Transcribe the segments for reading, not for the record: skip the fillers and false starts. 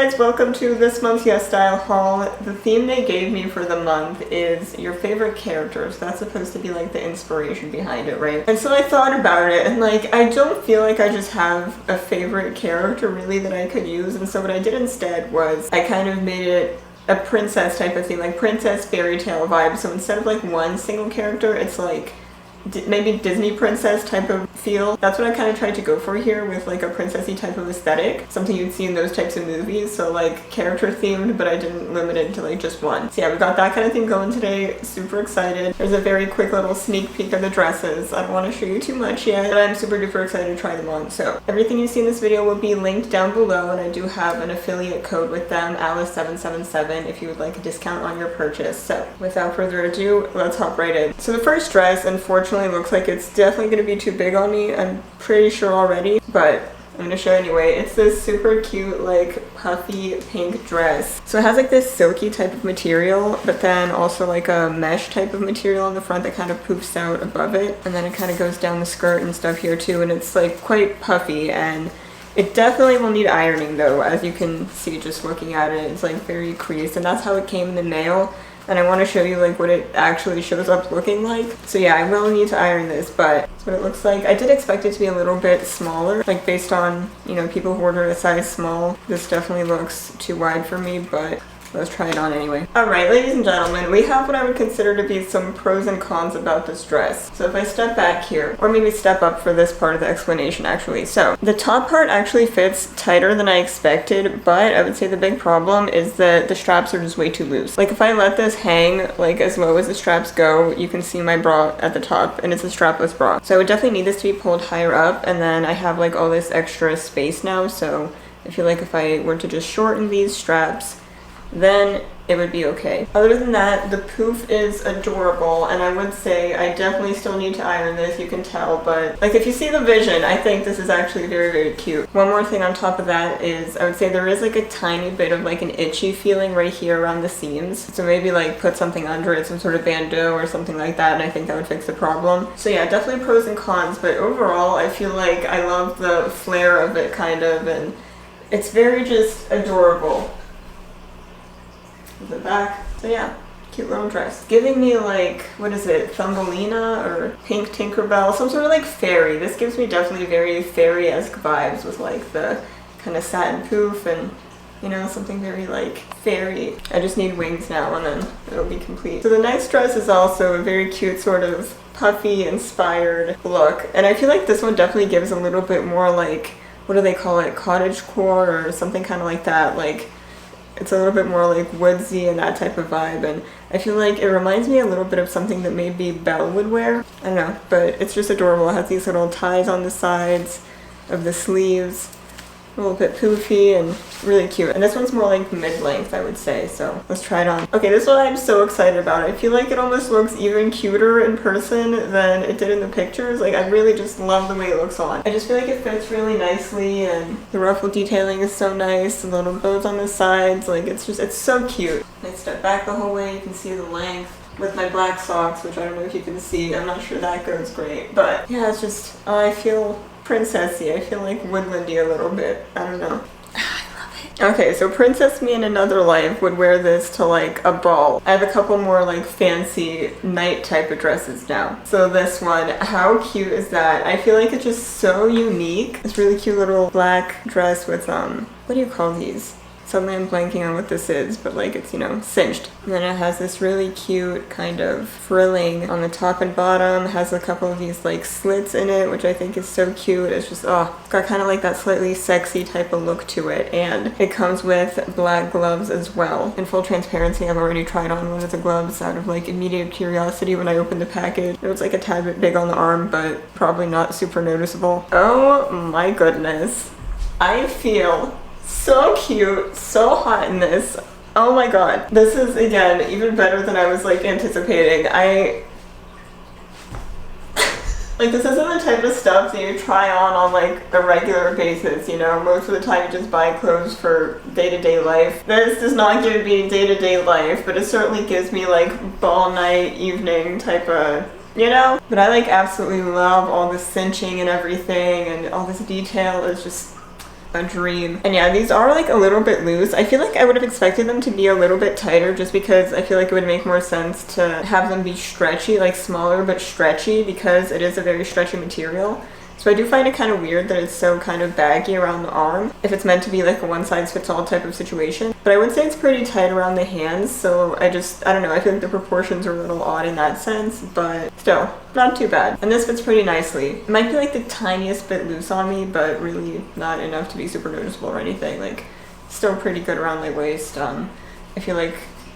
guys, welcome to this month's yesstyle haul. The theme they gave me for the month is your favorite characters. That's supposed to be like the inspiration behind it, right? And so I thought about it and like I don't feel like I just have a favorite character really that I could use, and so what I did instead was I kind of made it a princess type of thing, like princess fairy tale vibe. So instead of like one single character, it's like maybe Disney princess type of feel. That's what I kind of tried to go for here with like a princessy type of aesthetic, something you'd see in those types of movies. So like character themed, but I didn't limit it to like just one. So yeah, we got that kind of thing going today. Super excited. There's a very quick little sneak peek of the dresses. I don't want to show you too much yet, but I'm super duper excited to try them on. So everything you see in this video will be linked down below, and I do have an affiliate code with them, Alice777, if you would like a discount on your purchase. So without further ado, let's hop right in. So the first dress, unfortunately, looks like it's definitely going to be too big on me. I'm pretty sure already, but I'm going to show you anyway. It's this super cute, like, puffy pink dress. So it has like this silky type of material, but then also like a mesh type of material on the front that kind of poofs out above it. And then it kind of goes down the skirt and stuff here too, and it's like quite puffy, and it definitely will need ironing though, as you can see just looking at it. It's like very creased, and that's how it came in the mail. And I want to show you like what it actually shows up looking like. So yeah, I will need to iron this, but that's what it looks like. I did expect it to be a little bit smaller, like based on, you know, people who order a size small. This definitely looks too wide for me, but let's try it on anyway. Alright, ladies and gentlemen, we have what I would consider to be some pros and cons about this dress. So if I step back here, or maybe step up for this part of the explanation actually. So the top part actually fits tighter than I expected, but I would say the big problem is that the straps are just way too loose. Like if I let this hang like as low as the straps go, you can see my bra at the top, and it's a strapless bra. So I would definitely need this to be pulled higher up, and then I have like all this extra space now, so I feel like if I were to just shorten these straps, then it would be okay. Other than that, the poof is adorable, and I would say I definitely still need to iron this, you can tell, but like if you see the vision, I think this is actually very, very cute. One more thing on top of that is I would say there is like a tiny bit of like an itchy feeling right here around the seams, so maybe like put something under it, some sort of bandeau or something like that, and I think that would fix the problem. So yeah, definitely pros and cons, but overall I feel like I love the flair of it kind of, and it's very just adorable. The back. So yeah, cute little dress. Giving me like, what is it, Thumbelina or Pink Tinkerbell, some sort of like fairy. This gives me definitely very fairy-esque vibes with like the kind of satin poof and, you know, something very like fairy. I just need wings now and then it'll be complete. So the next dress is also a very cute sort of puffy inspired look, and I feel like this one definitely gives a little bit more like, what do they call it, cottagecore or something kind of like that. Like it's a little bit more like woodsy and that type of vibe, and I feel like it reminds me a little bit of something that maybe Belle would wear. I don't know, but it's just adorable. It has these little ties on the sides of the sleeves, a little bit poofy and really cute. And this one's more like mid-length, I would say, so let's try it on. Okay, this one I'm so excited about. I feel like it almost looks even cuter in person than it did in the pictures. Like I really just love the way it looks on. I just feel like it fits really nicely, and the ruffle detailing is so nice, the little bows on the sides, like it's so cute. And I step back the whole way, you can see the length with my black socks, which I don't know if you can see. I'm not sure that goes great, but yeah, it's just, I feel princessy. I feel like woodlandy a little bit. I don't know. I love it. Okay, so Princess Me in another life would wear this to like a ball. I have a couple more like fancy night type of dresses now. So this one, how cute is that? I feel like it's just so unique. This really cute little black dress with what do you call these? Suddenly I'm blanking on what this is, but like it's, you know, cinched. And then it has this really cute kind of frilling on the top and bottom. It has a couple of these like slits in it, which I think is so cute. It's just, oh, it's got kind of like that slightly sexy type of look to it. And it comes with black gloves as well. In full transparency, I've already tried on one of the gloves out of like immediate curiosity when I opened the package. It was like a tad bit big on the arm, but probably not super noticeable. Oh my goodness. I feel so cute, so hot in this. Oh my god. This is, again, even better than I was like anticipating. Like this isn't the type of stuff that you try on like a regular basis, you know. Most of the time you just buy clothes for day-to-day life. This does not give me day-to-day life, but it certainly gives me like ball night, evening type of, you know? But I like absolutely love all the cinching and everything, and all this detail is just a dream. And yeah, these are like a little bit loose. I feel like I would have expected them to be a little bit tighter just because I feel like it would make more sense to have them be stretchy, like smaller but stretchy, because it is a very stretchy material. So I do find it kind of weird that it's so kind of baggy around the arm if it's meant to be like a one-size-fits-all type of situation. But I would say it's pretty tight around the hands, so I don't know, I feel like the proportions are a little odd in that sense, but still, not too bad. And this fits pretty nicely. It might be like the tiniest bit loose on me, but really not enough to be super noticeable or anything. Like, still pretty good around my waist. I feel like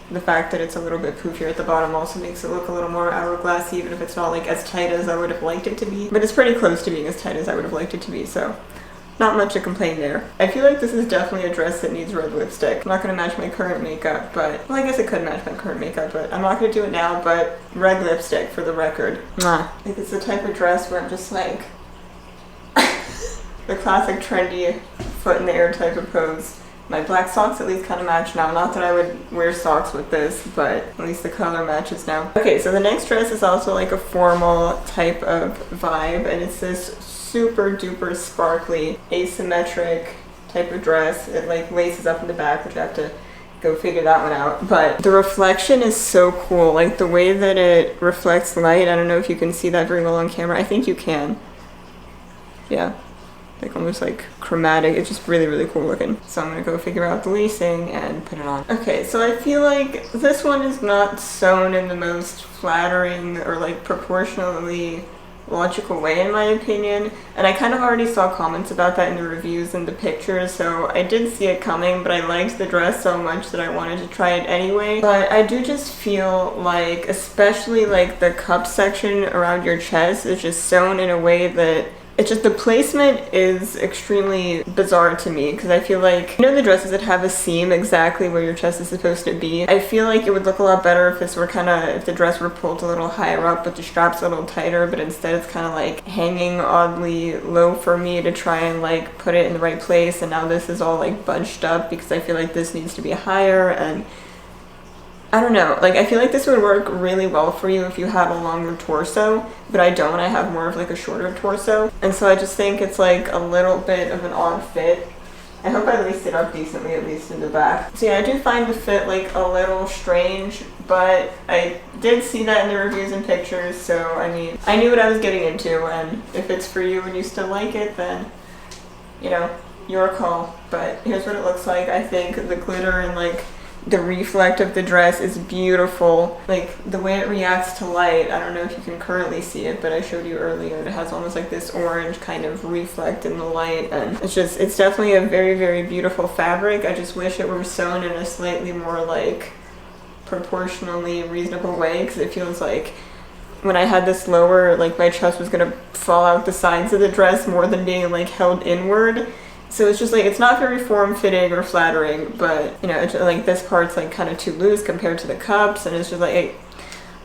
the fact that it's a little bit poofier at the bottom also makes it look a little more hourglassy, even if it's not like as tight as I would have liked it to be. But it's pretty close to being as tight as I would have liked it to be, so not much to complain there. I feel like this is definitely a dress that needs red lipstick. I'm not going to match my current makeup, but, well, I guess it could match my current makeup, but I'm not going to do it now, but red lipstick for the record. Mwah. Like, it's the type of dress where I'm just like the classic trendy foot in the air type of pose. My black socks at least kind of match now. Not that I would wear socks with this, but at least the color matches now. Okay, so the next dress is also like a formal type of vibe, and it's this super duper sparkly, asymmetric type of dress. It like laces up in the back, which I have to go figure that one out. But the reflection is so cool. Like the way that it reflects light, I don't know if you can see that very well on camera. I think you can. Yeah. Like almost like chromatic. It's just really, really cool looking. So I'm gonna go figure out the lacing and put it on. Okay, so I feel like this one is not sewn in the most flattering or like proportionally logical way in my opinion. And I kind of already saw comments about that in the reviews and the pictures, so I did see it coming, but I liked the dress so much that I wanted to try it anyway. But I do just feel like, especially like the cup section around your chest is just sewn in a way that it's just, the placement is extremely bizarre to me, because I feel like, you know the dresses that have a seam exactly where your chest is supposed to be? I feel like it would look a lot better if this were kind of, if the dress were pulled a little higher up but the straps a little tighter, but instead it's kind of like hanging oddly low for me to try and like put it in the right place, and now this is all like bunched up because I feel like this needs to be higher, and I don't know, like I feel like this would work really well for you if you had a longer torso, but I don't. I have more of like a shorter torso, and so I just think it's like a little bit of an odd fit. I hope I laced it up decently, at least in the back. So yeah, I do find the fit like a little strange, but I did see that in the reviews and pictures, so I mean, I knew what I was getting into, and if it's for you and you still like it, then, you know, your call. But here's what it looks like. I think the glitter and like the reflect of the dress is beautiful. Like the way it reacts to light, I don't know if you can currently see it, but I showed you earlier, it has almost like this orange kind of reflect in the light, and it's definitely a very, very beautiful fabric. I just wish it were sewn in a slightly more like proportionally reasonable way, because it feels like when I had this lower, like my chest was gonna fall out the sides of the dress more than being like held inward. So it's just like, it's not very form-fitting or flattering, but you know, it's like this part's like kind of too loose compared to the cups, and it's just like,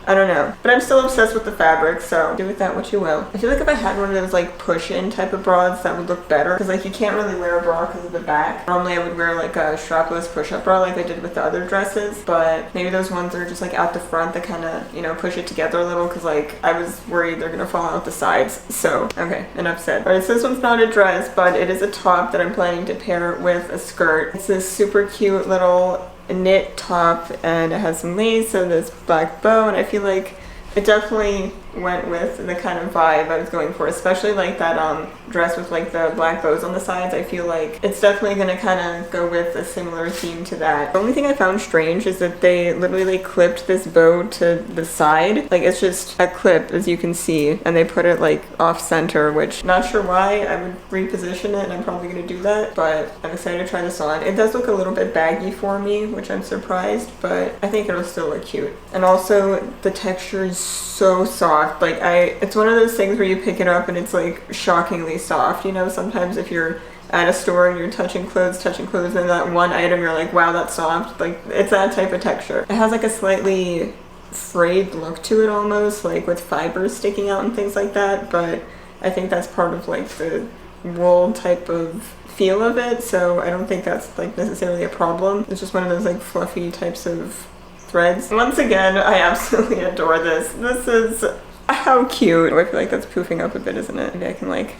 I don't know. But I'm still obsessed with the fabric, so do with that what you will. I feel like if I had one of those like push-in type of bras, that would look better, because like you can't really wear a bra because of the back. Normally I would wear like a strapless push-up bra like I did with the other dresses, but maybe those ones are just like out the front that kind of, you know, push it together a little, because like I was worried they're gonna fall out the sides. So okay, enough said. Alright, so this one's not a dress, but it is a top that I'm planning to pair with a skirt. It's this super cute little knit top, and it has some lace and this black bow, and I feel like it definitely went with the kind of vibe I was going for, especially like that dress with like the black bows on the sides. I feel like it's definitely gonna kind of go with a similar theme to that. The only thing I found strange is that they literally clipped this bow to the side. Like it's just a clip, as you can see, and they put it like off center, which not sure why. I would reposition it, and I'm probably gonna do that, but I'm excited to try this on. It does look a little bit baggy for me, which I'm surprised, but I think it'll still look cute. And also the texture is so soft. Like it's one of those things where you pick it up and it's like shockingly soft. You know, sometimes if you're at a store and you're touching clothes, and that one item you're like, wow, that's soft. Like it's that type of texture. It has like a slightly frayed look to it almost, like with fibers sticking out and things like that, but I think that's part of like the wool type of feel of it, so I don't think that's like necessarily a problem. It's just one of those like fluffy types of threads. Once again, I absolutely adore this. This is how cute. Oh, I feel like that's poofing up a bit, isn't it? Maybe I can like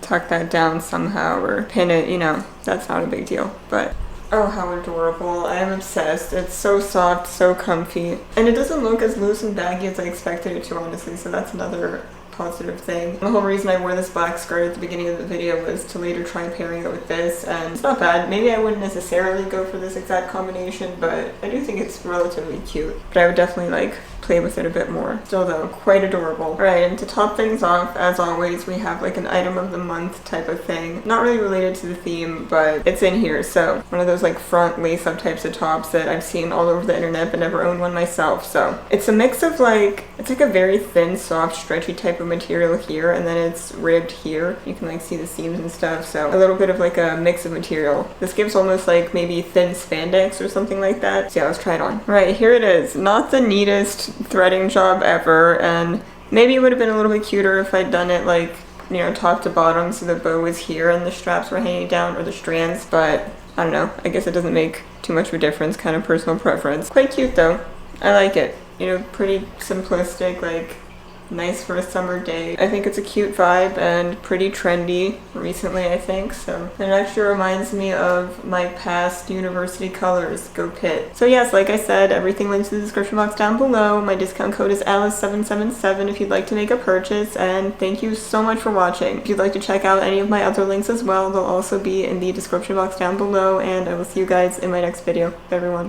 tuck that down somehow or pin it, you know, that's not a big deal. But oh, how adorable. I am obsessed. It's so soft, so comfy. And it doesn't look as loose and baggy as I expected it to, honestly, so that's another positive thing. The whole reason I wore this black skirt at the beginning of the video was to later try pairing it with this, and it's not bad. Maybe I wouldn't necessarily go for this exact combination, but I do think it's relatively cute. But I would definitely like play with it a bit more. Still though, quite adorable. Alright, and to top things off, as always, we have like an item of the month type of thing. Not really related to the theme, but it's in here. So one of those like front lace-up types of tops that I've seen all over the internet but never owned one myself. So it's a mix of like, it's like a very thin, soft, stretchy type of material here, and then it's ribbed here. You can like see the seams and stuff. So a little bit of like a mix of material. This gives almost like maybe thin spandex or something like that. So yeah, let's try it on. Right, here it is. Not the neatest threading job ever, and maybe it would have been a little bit cuter if I'd done it like, you know, top to bottom so the bow was here and the straps were hanging down, or the strands, but I don't know, I guess it doesn't make too much of a difference, kind of personal preference. Quite cute though. I like it. You know, pretty simplistic, like nice for a summer day. I think it's a cute vibe and pretty trendy recently, I think, so. And it actually reminds me of my past university colors, Go Pitt. So yes, like I said, everything linked to the description box down below. My discount code is Alice777 if you'd like to make a purchase, and thank you so much for watching. If you'd like to check out any of my other links as well, they'll also be in the description box down below, and I will see you guys in my next video. Bye everyone.